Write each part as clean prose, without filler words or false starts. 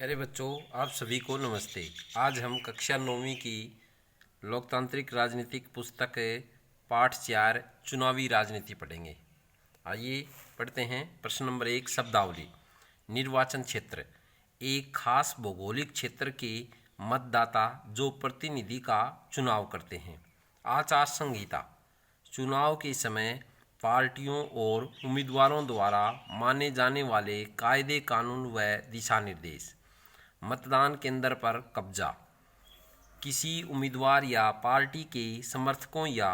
अरे बच्चों, आप सभी को नमस्ते। आज हम कक्षा 9वीं की लोकतांत्रिक राजनीतिक पुस्तक पाठ 4 चुनावी राजनीति पढ़ेंगे। आइए पढ़ते हैं। प्रश्न नंबर 1, शब्दावली। निर्वाचन क्षेत्र एक खास भौगोलिक क्षेत्र के मतदाता जो प्रतिनिधि का चुनाव करते हैं। आचार संहिता चुनाव के समय पार्टियों और उम्मीदवारों द्वारा माने जाने वाले कायदे कानून व दिशा निर्देश। मतदान केंद्र पर कब्जा किसी उम्मीदवार या पार्टी के समर्थकों या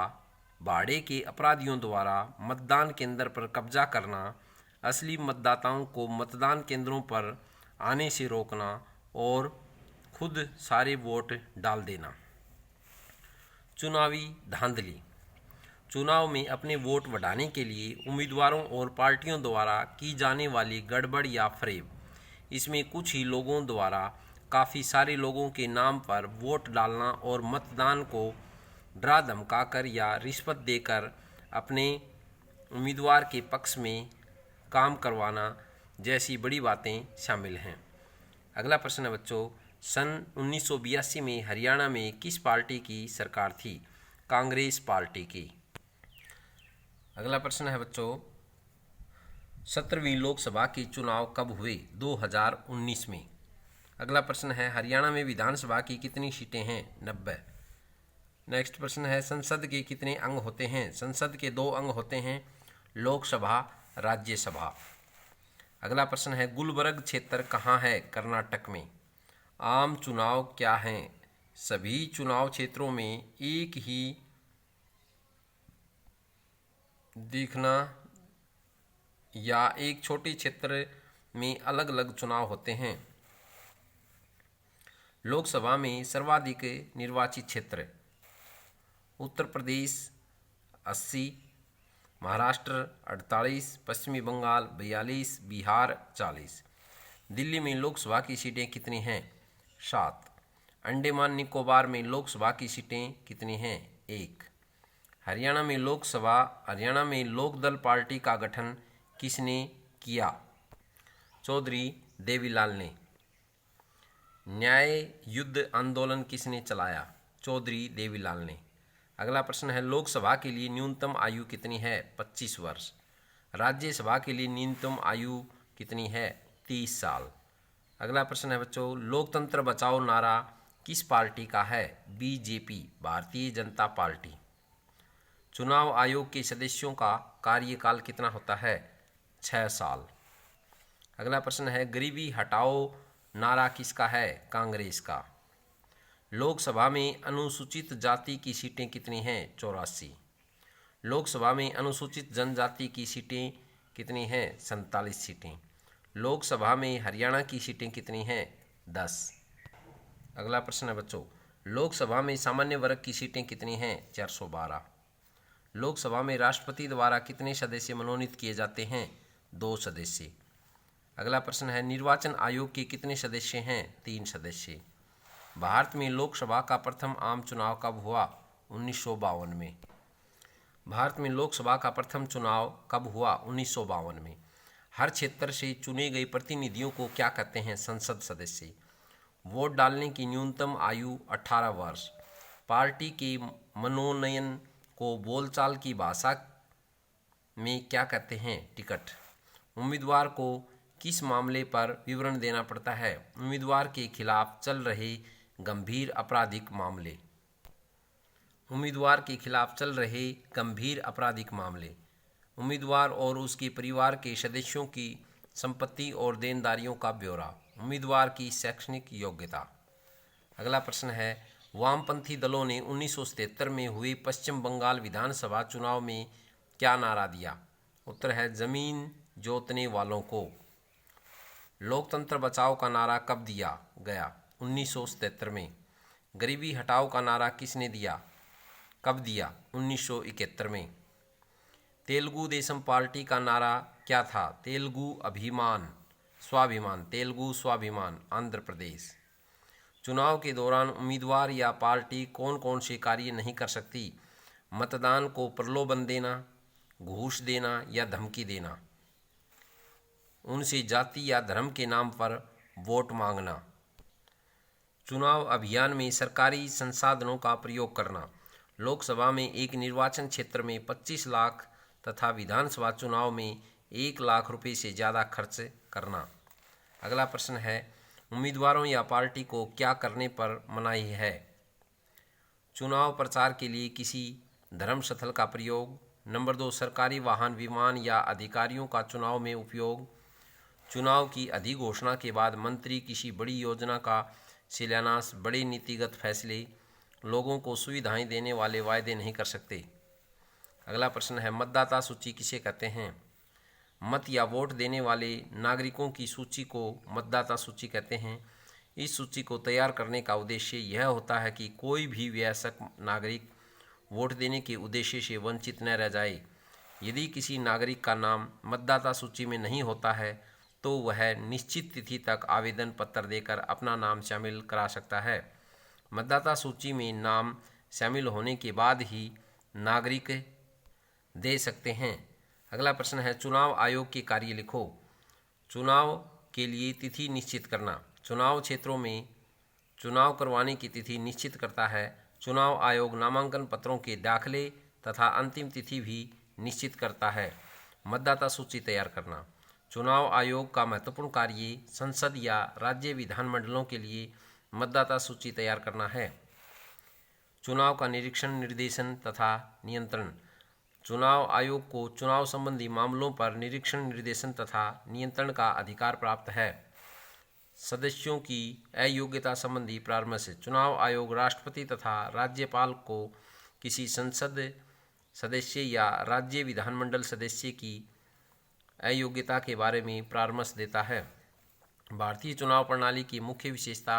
भाड़े के अपराधियों द्वारा मतदान केंद्र पर कब्जा करना, असली मतदाताओं को मतदान केंद्रों पर आने से रोकना और खुद सारे वोट डाल देना। चुनावी धांधली चुनाव में अपने वोट बढ़ाने के लिए उम्मीदवारों और पार्टियों द्वारा की जाने वाली गड़बड़ या फरेब। इसमें कुछ ही लोगों द्वारा काफ़ी सारे लोगों के नाम पर वोट डालना और मतदान को डरा धमकाकर या रिश्वत देकर अपने उम्मीदवार के पक्ष में काम करवाना जैसी बड़ी बातें शामिल हैं। अगला प्रश्न है बच्चों, सन 1982 में हरियाणा में किस पार्टी की सरकार थी? कांग्रेस पार्टी की। अगला प्रश्न है बच्चों, 17वीं लोकसभा के चुनाव कब हुए? 2019 में। अगला प्रश्न है, हरियाणा में विधानसभा की कितनी सीटें हैं? 90। नेक्स्ट प्रश्न है, संसद के कितने अंग होते हैं? संसद के 2 अंग होते हैं, लोकसभा, राज्यसभा। अगला प्रश्न है, गुलबर्ग क्षेत्र कहाँ है? कर्नाटक में। आम चुनाव क्या हैं? सभी चुनाव क्षेत्रों में एक ही दिखना या एक छोटे क्षेत्र में अलग अलग चुनाव होते हैं। लोकसभा में सर्वाधिक निर्वाचित क्षेत्र उत्तर प्रदेश 80, महाराष्ट्र 48, पश्चिमी बंगाल 42, बिहार 40। दिल्ली में लोकसभा की सीटें कितनी हैं? 7। अंडमान निकोबार में लोकसभा की सीटें कितनी हैं? 1। हरियाणा में लोकदल पार्टी का गठन किसने किया? चौधरी देवीलाल ने। न्याय युद्ध आंदोलन किसने चलाया? चौधरी देवीलाल ने। अगला प्रश्न है, लोकसभा के लिए न्यूनतम आयु कितनी है? 25 वर्ष। राज्यसभा के लिए न्यूनतम आयु कितनी है? 30 साल। अगला प्रश्न है बच्चों, लोकतंत्र बचाओ नारा किस पार्टी का है? BJP, Bharatiya Janata party. चुनाव आयोग के सदस्यों का कार्यकाल कितना होता है? 6 साल। अगला प्रश्न है, गरीबी हटाओ नारा किसका है? कांग्रेस का। लोकसभा में अनुसूचित जाति की सीटें कितनी हैं? 84। लोकसभा में अनुसूचित जनजाति की सीटें कितनी हैं? 47 सीटें। लोकसभा में हरियाणा की सीटें कितनी हैं? 10। अगला प्रश्न है बच्चों, लोकसभा में सामान्य वर्ग की सीटें कितनी हैं? 412। लोकसभा में राष्ट्रपति द्वारा कितने सदस्य मनोनीत किए जाते हैं? 2 सदस्य। अगला प्रश्न है, निर्वाचन आयोग के कितने सदस्य हैं? 3 सदस्य। भारत में लोकसभा का प्रथम आम चुनाव कब हुआ? 1952 में। भारत में लोकसभा का प्रथम चुनाव कब हुआ? 1952 में। हर क्षेत्र से चुने गए प्रतिनिधियों को क्या कहते हैं? संसद सदस्य। वोट डालने की न्यूनतम आयु 18 वर्ष। पार्टी के मनोनयन को बोलचाल की भाषा में क्या कहते हैं? टिकट। उम्मीदवार को किस मामले पर विवरण देना पड़ता है? उम्मीदवार के खिलाफ चल रहे गंभीर आपराधिक मामले। उम्मीदवार के खिलाफ चल रहे गंभीर आपराधिक मामले। उम्मीदवार और उसके परिवार के सदस्यों की संपत्ति और देनदारियों का ब्यौरा। उम्मीदवार की शैक्षणिक योग्यता। अगला प्रश्न है, वामपंथी दलों ने 1977 में हुए पश्चिम बंगाल विधानसभा चुनाव में क्या नारा दिया? उत्तर है, जमीन जोतने वालों को। लोकतंत्र बचाओ का नारा कब दिया गया? 1977 में। गरीबी हटाओ का नारा किसने दिया? कब दिया? 1971 में। तेलुगु देशम पार्टी का नारा क्या था? तेलुगु स्वाभिमान, आंध्र प्रदेश। चुनाव के दौरान उम्मीदवार या पार्टी कौन कौन से कार्य नहीं कर सकती? मतदान को प्रलोभन देना, घूस देना या धमकी देना। उनसे जाति या धर्म के नाम पर वोट मांगना। चुनाव अभियान में सरकारी संसाधनों का प्रयोग करना। लोकसभा में एक निर्वाचन क्षेत्र में 25 लाख तथा विधानसभा चुनाव में 1 लाख रुपए से ज़्यादा खर्च करना। अगला प्रश्न है, उम्मीदवारों या पार्टी को क्या करने पर मनाही है? चुनाव प्रचार के लिए किसी धर्मस्थल का प्रयोग। नंबर 2, सरकारी वाहन, विमान या अधिकारियों का चुनाव में उपयोग। चुनाव की अधिघोषणा के बाद मंत्री किसी बड़ी योजना का शिलान्यास, बड़े नीतिगत फैसले, लोगों को सुविधाएं देने वाले वायदे नहीं कर सकते। अगला प्रश्न है, मतदाता सूची किसे कहते हैं? मत या वोट देने वाले नागरिकों की सूची को मतदाता सूची कहते हैं। इस सूची को तैयार करने का उद्देश्य यह होता है कि कोई भी वयस्क नागरिक वोट देने के उद्देश्य से वंचित न रह जाए। यदि किसी नागरिक का नाम मतदाता सूची में नहीं होता है तो वह निश्चित तिथि तक आवेदन पत्र देकर अपना नाम शामिल करा सकता है। मतदाता सूची में नाम शामिल होने के बाद ही नागरिक दे सकते हैं। अगला प्रश्न है, चुनाव आयोग के कार्य लिखो। चुनाव के लिए तिथि निश्चित करना। चुनाव क्षेत्रों में चुनाव करवाने की तिथि निश्चित करता है। चुनाव आयोग नामांकन पत्रों के दाखिले तथा अंतिम तिथि भी निश्चित करता है। मतदाता सूची तैयार करना। चुनाव आयोग का महत्वपूर्ण कार्य संसद या राज्य विधानमंडलों के लिए मतदाता सूची तैयार करना है। चुनाव का निरीक्षण, निर्देशन तथा नियंत्रण। चुनाव आयोग को चुनाव संबंधी मामलों पर निरीक्षण, निर्देशन तथा नियंत्रण का अधिकार प्राप्त है। सदस्यों की अयोग्यता संबंधी परामर्श। चुनाव आयोग राष्ट्रपति तथा राज्यपाल को किसी संसद सदस्य या राज्य विधानमंडल सदस्य की अयोग्यता के बारे में परामर्श देता है। भारतीय चुनाव प्रणाली की मुख्य विशेषता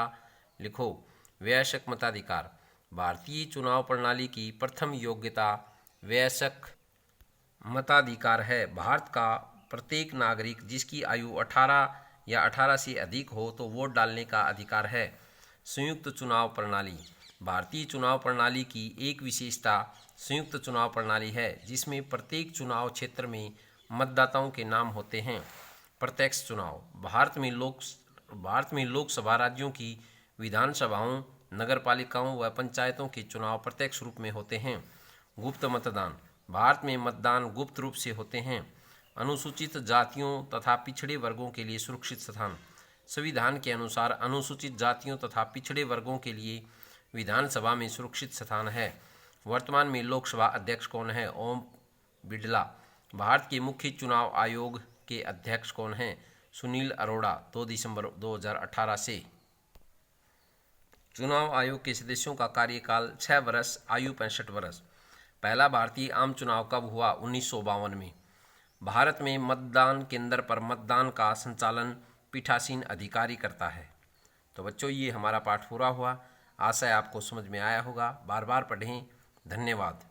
लिखो। वयस्क मताधिकार। भारतीय चुनाव प्रणाली की प्रथम योग्यता वयस्क मताधिकार है। भारत का प्रत्येक नागरिक जिसकी आयु 18 या 18 से अधिक हो तो वोट डालने का अधिकार है। संयुक्त चुनाव प्रणाली। भारतीय चुनाव प्रणाली की एक विशेषता संयुक्त चुनाव प्रणाली है जिसमें प्रत्येक चुनाव क्षेत्र में मतदाताओं के नाम होते हैं। प्रत्यक्ष चुनाव। भारत में लोकसभा, राज्यों की विधानसभाओं, नगरपालिकाओं व पंचायतों के चुनाव प्रत्यक्ष रूप में होते हैं। गुप्त मतदान। भारत में मतदान गुप्त रूप से होते हैं। अनुसूचित जातियों तथा पिछड़े वर्गों के लिए सुरक्षित स्थान। संविधान के अनुसार अनुसूचित जातियों तथा पिछड़े वर्गों के लिए विधानसभा में सुरक्षित स्थान है। वर्तमान में लोकसभा अध्यक्ष कौन है? ओम बिड़ला। भारत के मुख्य चुनाव आयोग के अध्यक्ष कौन हैं? सुनील अरोड़ा, 2 दिसंबर 2018 से। चुनाव आयोग के सदस्यों का कार्यकाल 6 वर्ष, आयु 65 वर्ष। पहला भारतीय आम चुनाव कब हुआ? 1952 में। भारत में मतदान केंद्र पर मतदान का संचालन पीठासीन अधिकारी करता है। तो बच्चों, ये हमारा पाठ पूरा हुआ। आशा है आपको समझ में आया होगा। बार बार पढ़ें। धन्यवाद।